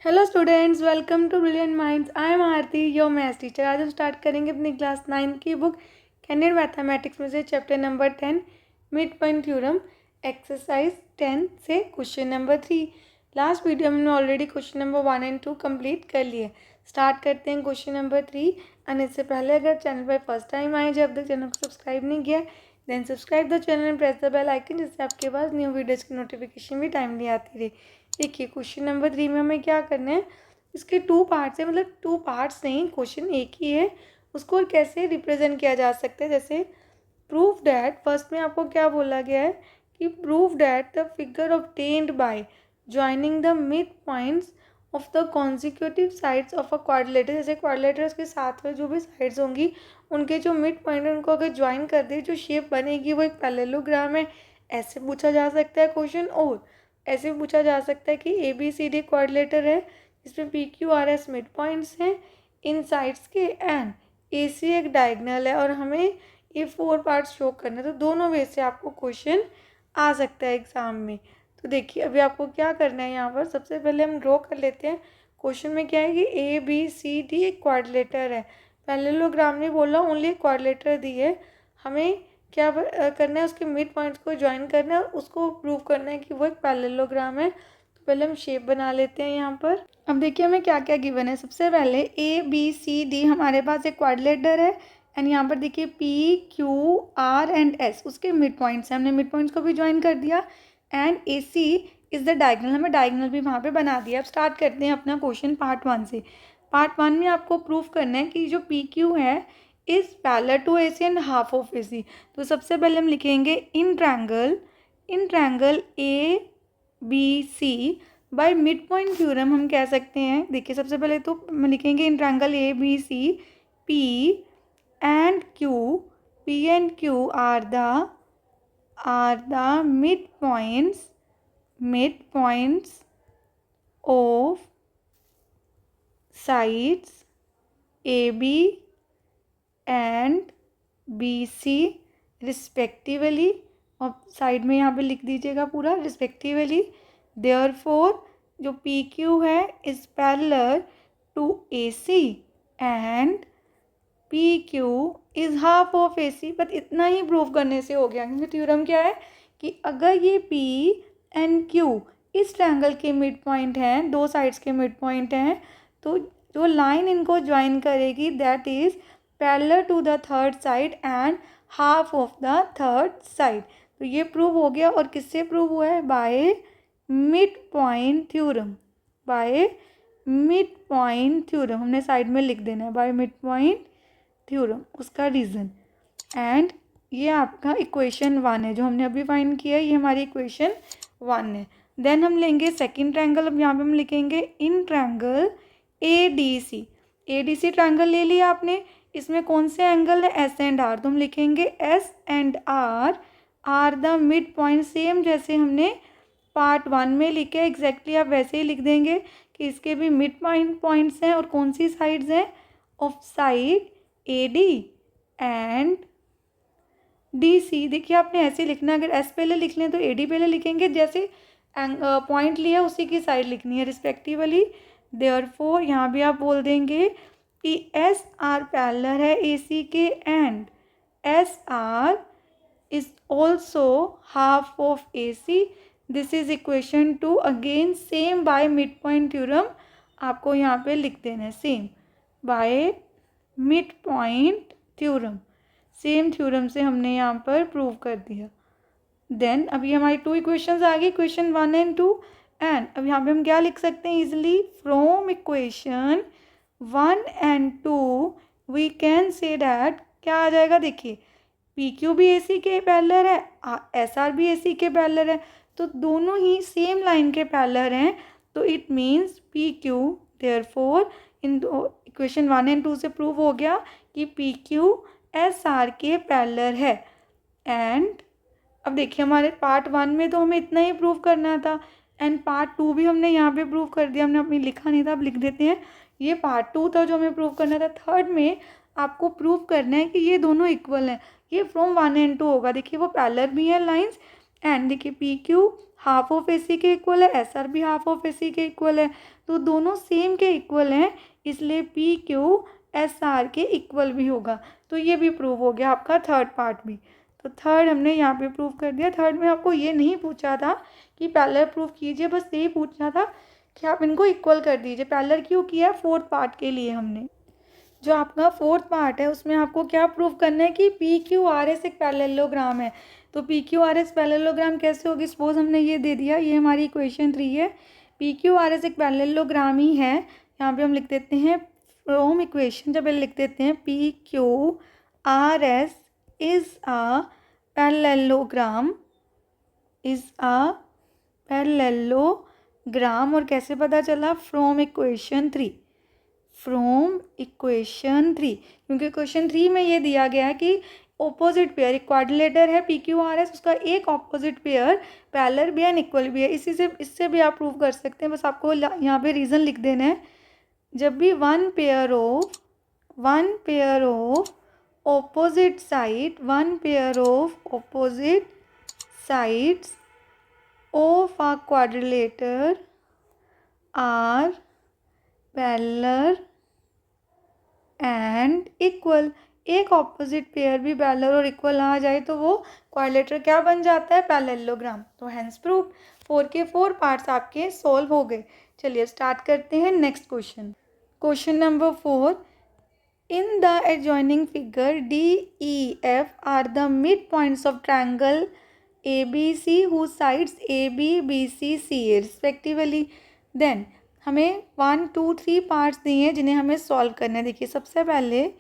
Hello students, welcome to brilliant minds. I am Aarti, your maths teacher. आज हम start करेंगे अपनी क्लास 9 की बुक कैंडिडेट मैथमेटिक्स में से chapter number 10 mid point theorem exercise 10 से क्वेश्चन नंबर 3। लास्ट वीडियो में हमने already question number 1 and 2 complete कर लिए। स्टार्ट करते हैं क्वेश्चन नंबर 3। एंड इससे पहले अगर चैनल पर फर्स्ट टाइम आए, जब तक चैनल को सब्सक्राइब नहीं किया, then subscribe the channel and press the bell icon, जिससे आपके पास न्यू वीडियोज़ की नोटिफिकेशन भी टाइमली आती रहे। देखिए क्वेश्चन नंबर 3 में हमें क्या करना है, इसके टू पार्ट्स है, मतलब टू पार्ट्स नहीं, क्वेश्चन एक ही है, उसको कैसे रिप्रेजेंट किया जा सकता है। जैसे प्रूफ डैट, फर्स्ट में आपको क्या बोला गया है कि proof that the figure obtained by joining the mid points of the consecutive sides of a quadrilateral. जैसे क्वाड्रिलेटर्स के साथ में जो भी साइड्स होंगी, उनके जो मिड पॉइंट है उनको अगर ज्वाइन कर दे, जो शेप बनेगी वो एक पैरेललोग्राम है। ऐसे पूछा जा सकता है क्वेश्चन। और ऐसे पूछा जा सकता है कि ABCD क्वाड्रिलेटर है, इसमें PQRS मिड पॉइंट्स हैं इन साइड्स के, एंड AC एक डायगनल है, और हमें ये 4 पार्ट्स शो करना है। तो दोनों वे से आपको क्वेश्चन आ सकता है एग्जाम में। तो देखिए अभी आपको क्या करना है, यहाँ पर सबसे पहले हम ड्रॉ कर लेते हैं। क्वेश्चन में क्या है कि ABCD एक क्वाड्रिलेटर है, पैरेललोग्राम नहीं बोला, ओनली क्वाड्रिलेटर दी है। हमें क्या करना है, उसके मिड पॉइंट्स को ज्वाइन करना है, उसको प्रूव करना है कि वो एक पैरेललोग्राम है। तो पहले हम शेप बना लेते हैं यहाँ पर। अब देखिए हमें क्या क्या गिवन है। सबसे पहले ABCD हमारे पास एक क्वाड्रिलेटर है, एंड यहाँ पर देखिए PQR एंड S उसके मिड पॉइंट्स हैं। हमने मिड पॉइंट्स को भी ज्वाइन कर दिया, and AC is the diagonal, हमें डायगनल भी वहाँ पे बना दिया। अब स्टार्ट करते हैं अपना क्वेश्चन पार्ट 1 से। पार्ट 1 में आपको प्रूफ करना है कि जो PQ है is parallel to AC and half of AC। तो सबसे पहले हम लिखेंगे in triangle ABC by mid point theorem हम कह सकते हैं। देखिए सबसे पहले तो हम लिखेंगे in triangle ABC P and Q are the mid points of sides AB and BC respectively. और साइड में यहाँ पे लिख दीजिएगा पूरा रिस्पेक्टिवली। देयरफॉर जो PQ है is parallel to AC and PQ is half of AC। But इतना ही प्रूव करने से हो गया, क्योंकि थ्योरम क्या है कि अगर ये P एंड Q इस ट्रायंगल के मिड पॉइंट हैं, दो साइड्स के मिड पॉइंट हैं, तो जो लाइन इनको ज्वाइन करेगी that is parallel to the third side and half of the third side. तो ये प्रूव हो गया। और किससे प्रूव हुआ है? Bye mid point theorem. Bye mid point theorem हमने साइड में लिख देना है, बाय मिड पॉइंट थ्योरम, उसका रीज़न। एंड ये आपका इक्वेशन 1 है जो हमने अभी फाइंड किया है, ये हमारी इक्वेशन 1 है। देन हम लेंगे सेकंड ट्रायंगल। अब यहाँ पे हम लिखेंगे इन ट्रायंगल ADC ट्रायंगल ले लिया आपने। इसमें कौन से एंगल है? S and R। तो हम लिखेंगे S and R are the mid point, same जैसे हमने पार्ट 1 में लिखे एग्जैक्टली आप वैसे ही लिख देंगे कि इसके भी मिड पॉइंट्स हैं। और कौन सी साइड्स हैं? Of side AD and DC। देखिए आपने ऐसे लिखना, अगर S पहले लिख लें तो AD पहले लिखेंगे, जैसे पॉइंट लिया उसी की साइड लिखनी है रिस्पेक्टिवली। देयरफॉर यहाँ भी आप बोल देंगे कि SR पैरेलल है AC के, and SR is also half of AC। This is equation 2। Again same bye mid point theorem आपको यहाँ पे लिख देना है, same bye mid point theorem, same theorem से हमने यहाँ पर प्रूव कर दिया। देन अभी हमारी 2 इक्वेशंस आ गई, इक्वेशन 1 एंड 2। एंड अब यहाँ पे हम क्या लिख सकते हैं easily? From equation 1 and 2 we can say that क्या आ जाएगा? देखिए PQ भी AC के पैरेलल है, SR भी AC के पैरेलल है, तो दोनों ही सेम लाइन के पैरेलल हैं। तो it means PQ, therefore in equation 1 and 2 से प्रूव हो गया कि PQ SR के पैरेलल है। एंड अब देखिए हमारे पार्ट 1 में तो हमें इतना ही प्रूव करना था, एंड पार्ट 2 भी हमने यहाँ पे प्रूव कर दिया। हमने अपनी लिखा नहीं था, अब लिख देते हैं। ये पार्ट 2 था जो हमें प्रूव करना था। थर्ड में आपको प्रूव करना है कि ये दोनों इक्वल हैं। ये फ्रॉम 1 एंड 2 होगा। देखिए वो पैरेलल भी है लाइंस, एंड देखिए PQ हाफ ऑफ AC के इक्वल है, SR भी हाफ ऑफ AC के इक्वल है, तो दोनों सेम के इक्वल हैं, इसलिए PQ SR के इक्वल भी होगा। तो ये भी प्रूव हो गया आपका थर्ड पार्ट भी। तो थर्ड हमने यहाँ पे प्रूव कर दिया। थर्ड में आपको ये नहीं पूछा था कि पैरेलल प्रूव कीजिए, बस यही पूछना था कि आप इनको इक्वल कर दीजिए। पैरेलल क्यों किया? फोर्थ पार्ट के लिए हमने। जो आपका फोर्थ पार्ट है उसमें आपको क्या प्रूव करना है कि PQRS एक पैरेललोग्राम है। तो PQRS पैरेललोग्राम कैसे होगी? सपोज हमने ये दे दिया, ये हमारी इक्वेशन 3 है, PQRS एक पैरेललोग्राम ही है। यहाँ पे हम लिख देते हैं फ्रॉम इक्वेशन, जब ये लिख देते हैं PQRS is a parallelogram, is a parallelogram. और कैसे पता चला? फ्रॉम इक्वेशन 3, फ्रॉम इक्वेशन 3, क्योंकि इक्वेशन 3 में ये दिया गया है कि ऑपोजिट पेयर, एक क्वाड्रिलेटर है PQRS, उसका एक ऑपोजिट पेयर पैरेलल भी है एंड इक्वल भी है। इससे भी आप प्रूव कर सकते हैं, बस आपको यहाँ पे रीज़न लिख देना है। जब भी one pair of opposite side, one pair of opposite sides of a quadrilateral are parallel and equal, एक ऑपोजिट पेयर भी पैरेलल और इक्वल आ जाए तो वो क्वाड्रिलेटरल क्या बन जाता है? पैरेललोग्राम। तो हेंस प्रूफ 4 के 4 पार्ट्स आपके सॉल्व हो गए। चलिए स्टार्ट करते हैं next question. Question number 4, in the adjoining figure DEF are the midpoints of triangle ABC whose sides AB, BC, CA respectively. Then हमें 1, 2, 3 पार्ट्स दिए हैं जिन्हें हमें सॉल्व करना है। देखिए सबसे पहले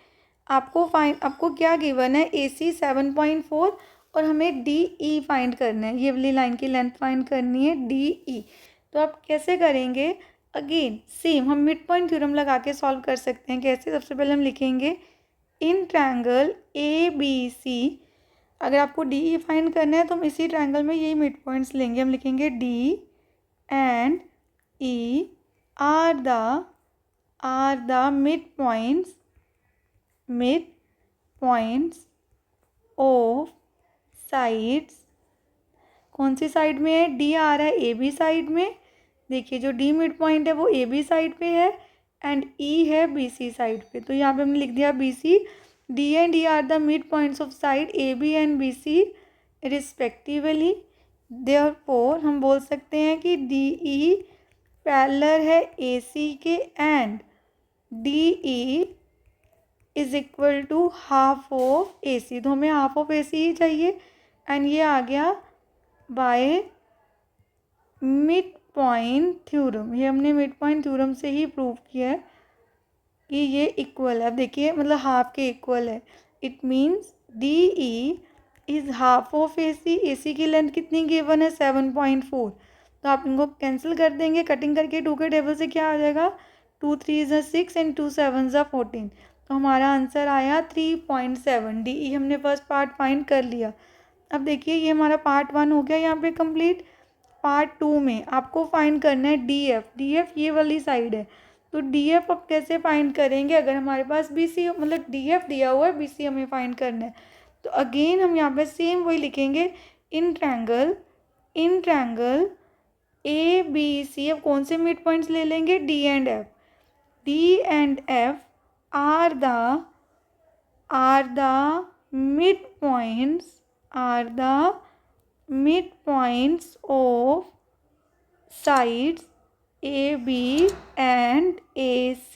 आपको क्या गिवन है? AC 7.4 और हमें DE फाइंड करना है। ये वाली लाइन की लेंथ फाइंड करनी है DE। तो आप कैसे करेंगे? अगेन सेम हम मिड पॉइंट थ्योरम लगा के सॉल्व कर सकते हैं। कैसे? सबसे पहले हम लिखेंगे इन ट्रायंगल ABC, अगर आपको DE फाइंड करना है तो हम इसी ट्रायंगल में यही मिड पॉइंट्स लेंगे। हम लिखेंगे D and E are the mid points of sides. कौन सी साइड में है? D आ रहा है AB साइड में। देखिए जो D मिड पॉइंट है वो AB साइड पे है एंड E है BC साइड पे। तो यहाँ पे हमने लिख दिया BC। D and E are the mid points of side AB and BC respectively. Therefore हम बोल सकते हैं कि DE पैरेलल है AC के and DE is equal to half of AC। तो हमें हाफ ऑफ AC ही चाहिए एंड ये आ गया बाय मिड पॉइंट थ्योरम। ये हमने मिड पॉइंट थ्योरम से ही प्रूव किया है कि ये इक्वल है। अब देखिए मतलब हाफ के इक्वल है। It means DE is half of AC। AC की लेंथ कितनी गिवन है? 7.4। तो आप इनको कैंसिल कर देंगे कटिंग करके। 2 के टेबल से क्या आ जाएगा? 2 3 6 एंड 2 7 14। तो हमारा आंसर आया 3.7। DE हमने फर्स्ट पार्ट फाइंड कर लिया। अब देखिए ये हमारा पार्ट 1 हो गया यहाँ पे कंप्लीट। पार्ट 2 में आपको फाइंड करना है DF ये वाली साइड है। तो DF अब कैसे फाइंड करेंगे? अगर हमारे पास BC मतलब DF दिया हुआ है, BC हमें फाइंड करना है। तो अगेन हम यहाँ पे सेम वही लिखेंगे इन ट्रायंगल ABC। अब कौन से मिड पॉइंट्स ले लेंगे? D and F are the mid points of sides AB and AC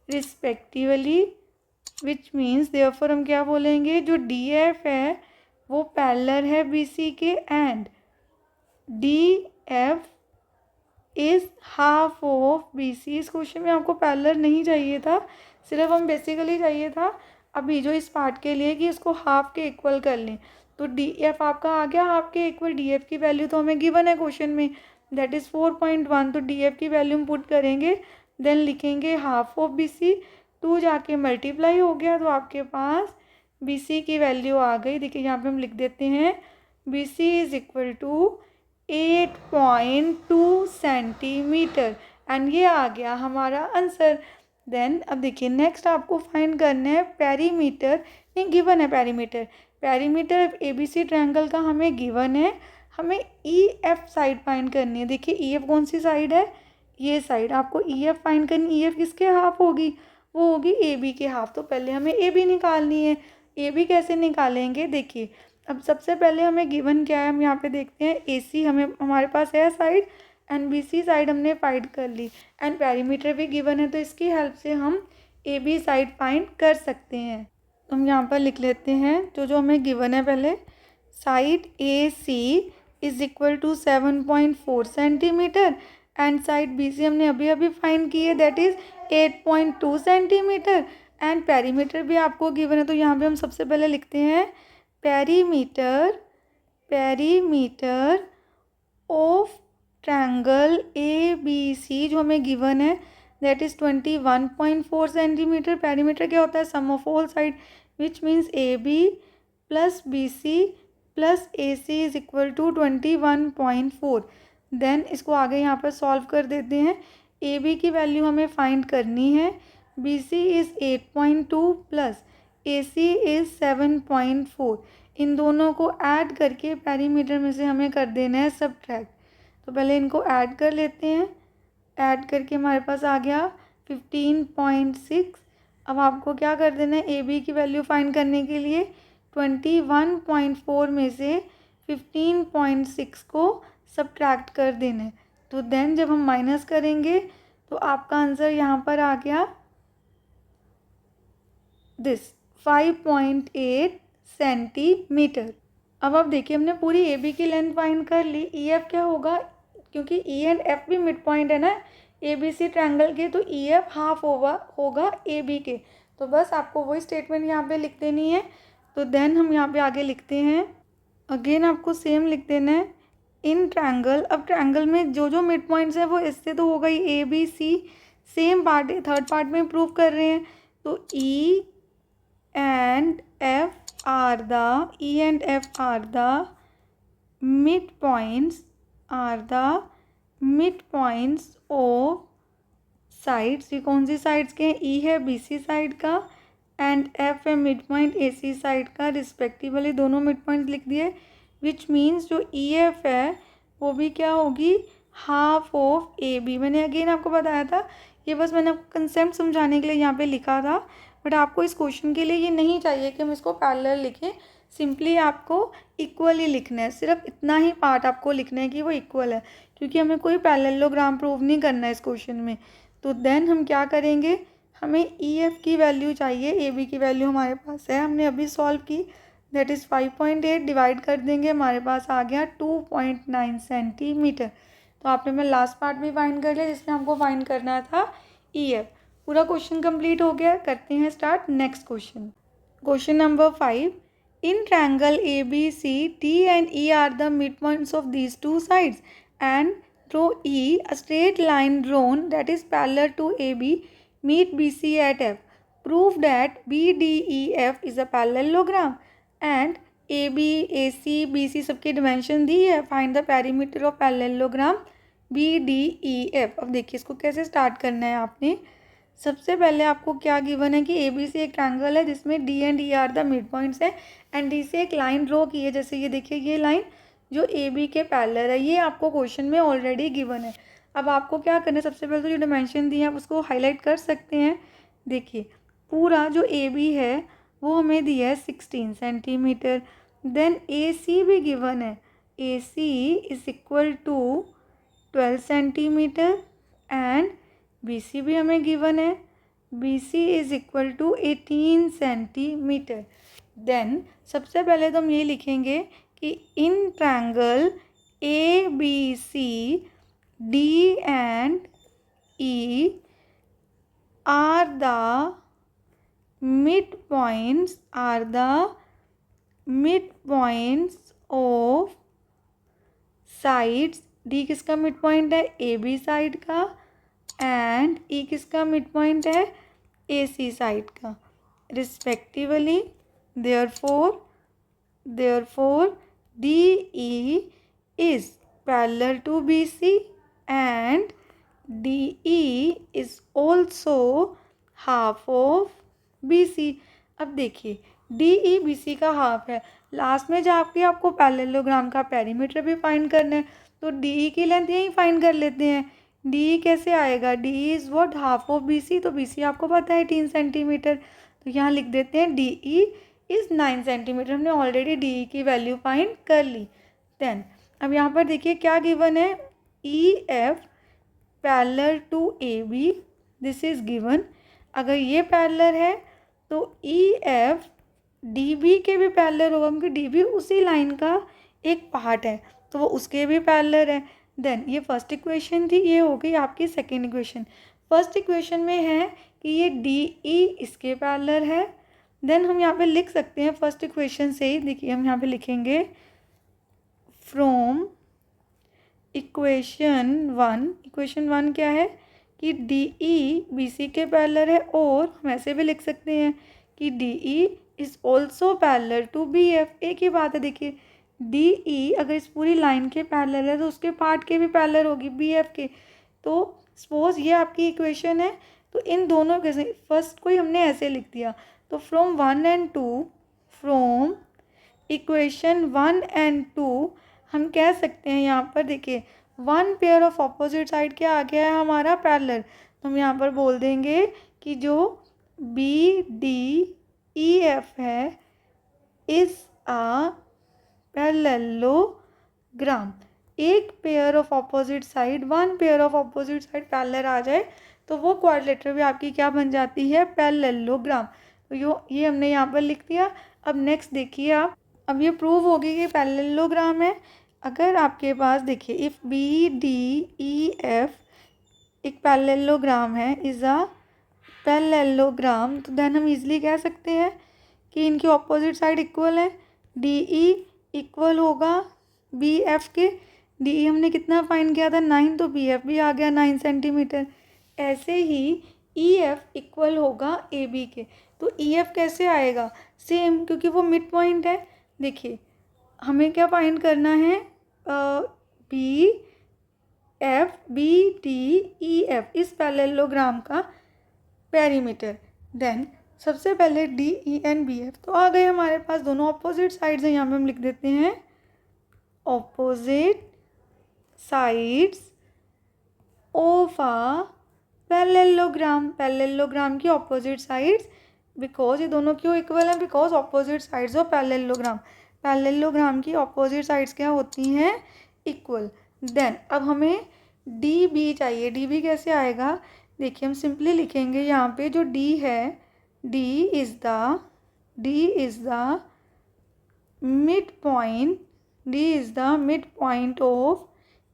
respectively, which means therefore हम क्या बोलेंगे? जो DF है वो पैरेलल है BC के and DF is half of BC। इस क्वेश्चन में आपको पैरेलल नहीं चाहिए था, सिर्फ हम बेसिकली चाहिए था अभी जो इस पार्ट के लिए कि इसको हाफ के इक्वल कर लें। तो DF आपका आ गया हाफ के इक्वल। DF की वैल्यू तो हमें गिवन है क्वेश्चन में, दैट इज़ 4.1। तो DF की वैल्यू हम पुट करेंगे, देन लिखेंगे हाफ ऑफ BC। 2 जाके मल्टीप्लाई हो गया तो आपके पास BC की वैल्यू आ गई। देखिए यहाँ पे हम लिख देते हैं BC is equal to 8.2 centimetre and ये आ गया हमारा आंसर। देन अब देखिए नेक्स्ट आपको फाइंड करना है पेरीमीटर। नहीं गिवन है पेरीमीटर ABC ट्रायंगल का हमें गिवन है। हमें ई एफ साइड फाइंड करनी है। देखिए ई एफ कौन सी साइड है, ये साइड। आपको ई एफ फाइंड करनी, ई एफ किसके हाफ होगी, वो होगी ए बी के हाफ। तो पहले हमें ए बी निकालनी है। ए बी कैसे निकालेंगे, देखिए अब सबसे पहले हमें गिवन क्या है, हम यहाँ पे देखते हैं ए सी हमें हमारे पास है side, and B C side हमने फाइंड कर ली, एंड पेरीमीटर भी गिवन है। तो इसकी हेल्प से हम ए बी साइड फाइंड कर सकते हैं। तो हम यहाँ पर लिख लेते हैं जो जो हमें गिवन है। पहले side A C is equal to 7.4 centimetre, and side B C हमने अभी अभी फाइंड की है, that is 8.2 centimetre, and perimeter भी आपको गिवन है। तो यहाँ पे हम सबसे पहले लिखते हैं perimeter of triangle A B C जो हमें गिवन है, दैट इज़ 21.4 सेंटीमीटर। पेरीमीटर क्या होता है, sum of all side, which means A B plus B C plus A C is equal to 21.4। Then इसको आगे यहाँ पर सॉल्व कर देते हैं। ए बी की वैल्यू हमें फाइंड करनी है, B C is 8.2 plus A C is 7.4। इन दोनों को ऐड करके पेरीमीटर में से हमें कर देना है सबट्रैक्ट। तो पहले इनको ऐड कर लेते हैं, ऐड करके हमारे पास आ गया 15.6। अब आपको क्या कर देना है, ए बी की वैल्यू फाइंड करने के लिए 21.4 में से 15.6 को सबट्रैक्ट कर देना है। तो देन जब हम माइनस करेंगे तो आपका आंसर यहाँ पर आ गया दिस 5.8 सेंटीमीटर। अब आप देखिए हमने पूरी ए बी की लेंथ फाइंड कर ली। ई एफ क्या होगा, क्योंकि ई एंड एफ भी मिड पॉइंट है ना ए बी सी ट्रायंगल के, तो ई एफ हाफ होगा ए बी के। तो बस आपको वही स्टेटमेंट यहाँ पे लिख देनी है। तो देन हम यहाँ पे आगे लिखते हैं, अगेन आपको सेम लिख देना है इन ट्रायंगल। अब ट्रायंगल में जो जो मिड पॉइंट्स हैं वो इससे तो होगा ही, A B C same part है, थर्ड पार्ट में प्रूव कर रहे हैं। तो E and F are the mid points of sides. ये कौन सी साइड्स के हैं, ई है बी सी साइड का, एंड एफ है midpoint A C side का, रिस्पेक्टिवली दोनों मिड पॉइंट लिख दिए। विच मीन्स जो ई एफ है वो भी क्या होगी, हाफ ऑफ ए बी। मैंने अगेन आपको बताया था, ये बस मैंने आपको कंसेप्ट समझाने के लिए यहाँ पे लिखा था, बट आपको इस क्वेश्चन के लिए ये नहीं चाहिए कि हम इसको पैरेलल लिखें, सिंपली आपको इक्वल ही लिखना है। सिर्फ इतना ही पार्ट आपको लिखना है कि वो इक्वल है, क्योंकि हमें कोई पैरेललोग्राम प्रूव नहीं करना है इस क्वेश्चन में। तो देन हम क्या करेंगे, हमें ई एफ की वैल्यू चाहिए, ए बी की वैल्यू हमारे पास है, हमने अभी सॉल्व की, दैट इज़ 5.8 डिवाइड कर देंगे, हमारे पास आ गया 2.9 सेंटीमीटर। तो आपने मैं लास्ट पार्ट भी फाइंड कर लिया जिसमें हमको फाइंड करना था ई एफ। पूरा क्वेश्चन कंप्लीट हो गया। करते हैं start next question. Question number 5, in triangle A B C D and E are the mid points of these two sides, and through E, a straight line drawn that is parallel to AB meet BC at F. Prove that BDEF is a parallelogram and AB, AC, BC सबकी dimension दी है। Find the perimeter of parallelogram BDEF। अब देखिए इसको कैसे start करना है आपने। सबसे पहले आपको क्या गिवन है कि ए बी सी एक ट्रायंगल है जिसमें D and E are the mid points है, एंड डी से एक लाइन ड्रॉ की है, जैसे ये देखिए ये लाइन जो ए बी के पैरेलल है, ये आपको क्वेश्चन में ऑलरेडी गिवन है। अब आपको क्या करना है, सबसे पहले तो जो डिमेंशन दी है आप उसको हाईलाइट कर सकते हैं। देखिए पूरा जो ए बी है वो हमें दिया है 16 सेंटीमीटर। देन ए सी भी गिवन है, A C is equal to 12 centimetre, and B C भी हमें गिवन है, B C is equal to 18 centimetre. Then सबसे पहले तो हम ये लिखेंगे कि in triangle A B C D and E are the mid points of sides. D किसका मिड पॉइंट है, ए बी साइड का, एंड ई किसका मिड पॉइंट है, ए सी साइड का, respectively. therefore DE is parallel to BC and DE is also half of BC। अब देखिए DEBC का half है। लास्ट में जाके आपको पैरेललोग्राम का पेरीमीटर भी फाइंड करना है, तो DE की लेंथ यही फाइंड कर लेते हैं। DE कैसे आएगा, DE is what, half of BC, तो BC आपको पता है 18 सेंटीमीटर, तो यहाँ लिख देते हैं DE इज़ 9 सेंटीमीटर। हमने ऑलरेडी DE की वैल्यू फाइंड कर ली। देन अब यहाँ पर देखिए क्या गिवन है, EF parallel to AB, this is given. अगर ये पैरेलल है तो EF DB के भी पैरेलल होगा, क्योंकि DB उसी लाइन का एक पार्ट है, तो वो उसके भी पैरेलल है। देन ये फर्स्ट इक्वेशन थी, ये हो गई आपकी सेकेंड इक्वेशन। फर्स्ट इक्वेशन में है कि ये DE इसके पैरेलल है। देन हम यहाँ पे लिख सकते हैं फर्स्ट इक्वेशन से ही, देखिए हम यहाँ पे लिखेंगे फ्रॉम इक्वेशन वन क्या है कि DE BC के पैरेलल है, और हम ऐसे भी लिख सकते हैं कि DE is also parallel to BF। एक ही बात है, देखिए DE अगर इस पूरी लाइन के पैरेलल है तो उसके पार्ट के भी पैरेलल होगी BF के। तो सपोज ये आपकी इक्वेशन है, तो इन दोनों के फर्स्ट को ही हमने ऐसे लिख दिया, तो from 1 and 2, from equation 1 and 2 हम कह सकते हैं, यहाँ पर देखिए one pair of opposite side क्या आ गया है हमारा, पैरेलल। तो हम यहाँ पर बोल देंगे कि जो BDEF है इस आ पैरेललोग्राम। एक pair of opposite side, one pair of opposite side parallel आ जाए तो वो क्वाड्रिलेटरल भी आपकी क्या बन जाती है, पैरेललोग्राम। तो ये हमने यहाँ पर लिख दिया। अब नेक्स्ट देखिए आप, अब ये प्रूव होगी कि पैरेललोग्राम है। अगर आपके पास देखिए इफ़ BDEF एक पैरेललोग्राम है, इज़ अ पैरेललोग्राम, तो देन हम इजीली कह सकते हैं कि इनकी ऑपोजिट साइड इक्वल है। DE इक्वल होगा BF के, DE हमने कितना फाइंड किया था 9, तो BF भी आ गया 9 सेंटीमीटर। ऐसे ही EF इक्वल होगा AB के, तो EF कैसे आएगा, सेम, क्योंकि वो मिड पॉइंट है। देखिए हमें क्या फाइंड करना है, BDEF इस पैरेललोग्राम का पेरीमीटर। देन सबसे पहले DE and BF तो आ गए हमारे पास, दोनों ऑपोजिट साइड्स हैं, यहाँ पे हम लिख देते हैं opposite sides of a parallelogram की ऑपोजिट साइड्स, बिकॉज ये दोनों क्यों इक्वल हैं, because opposite sides of parallelogram की ऑपोजिट साइड्स क्या होती हैं, इक्वल। देन अब हमें DB चाहिए। DB कैसे आएगा, देखिए हम सिंपली लिखेंगे यहाँ पे जो D है, D is the mid point of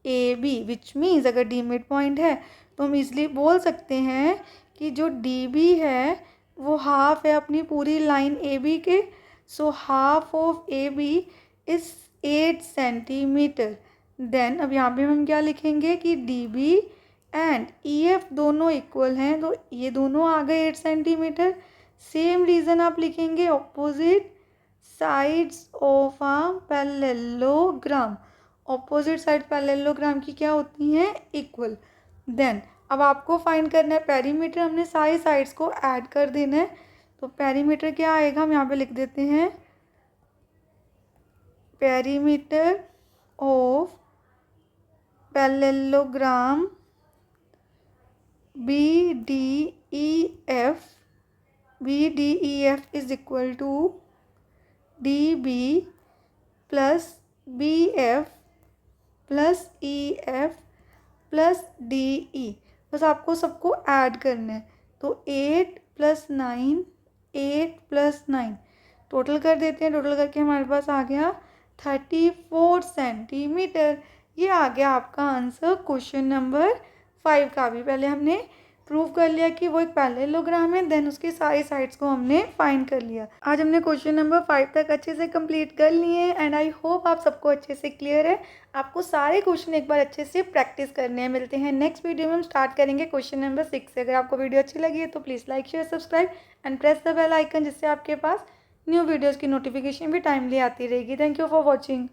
AB, which means अगर D मिड पॉइंट है तो हम इसलिए बोल सकते हैं कि जो DB है वो हाफ है अपनी पूरी लाइन AB के। So half of AB is 8 centimetre. Then अब यहाँ पे हम क्या लिखेंगे कि DB एंड EF दोनों इक्वल हैं, तो ये दोनों आ गए 8 सेंटीमीटर। सेम रीज़न आप लिखेंगे opposite sides of a parallelogram. Opposite side parallelogram की क्या होती हैं, इक्वल। देन अब आपको फाइंड करना है पेरीमीटर, हमने सारी साइड्स को ऐड कर देना है। तो पेरीमीटर क्या आएगा, हम यहाँ पे लिख देते हैं perimeter of parallelogram BDEF is equal to DB plus BF plus EF plus DE। बस आपको सबको ऐड करना है, तो 8 + 9 टोटल कर देते हैं। टोटल करके हमारे पास आ गया 34 सेंटीमीटर। ये आ गया आपका आंसर क्वेश्चन नंबर 5 का। भी पहले हमने प्रूव कर लिया कि वो एक पैरेललोग्राम है, देन उसकी सारी साइड्स को हमने फाइंड कर लिया। आज हमने क्वेश्चन नंबर 5 तक अच्छे से कंप्लीट कर लिए हैं एंड आई होप आप सबको अच्छे से क्लियर है। आपको सारे क्वेश्चन एक बार अच्छे से प्रैक्टिस करने हैं। मिलते हैं नेक्स्ट वीडियो में, हम स्टार्ट करेंगे क्वेश्चन नंबर 6 से। अगर आपको वीडियो अच्छी लगी है तो please like share subscribe and press the bell icon, जिससे आपके पास न्यू वीडियोज़ की नोटिफिकेशन भी टाइमली आती रहेगी। Thank you for watching.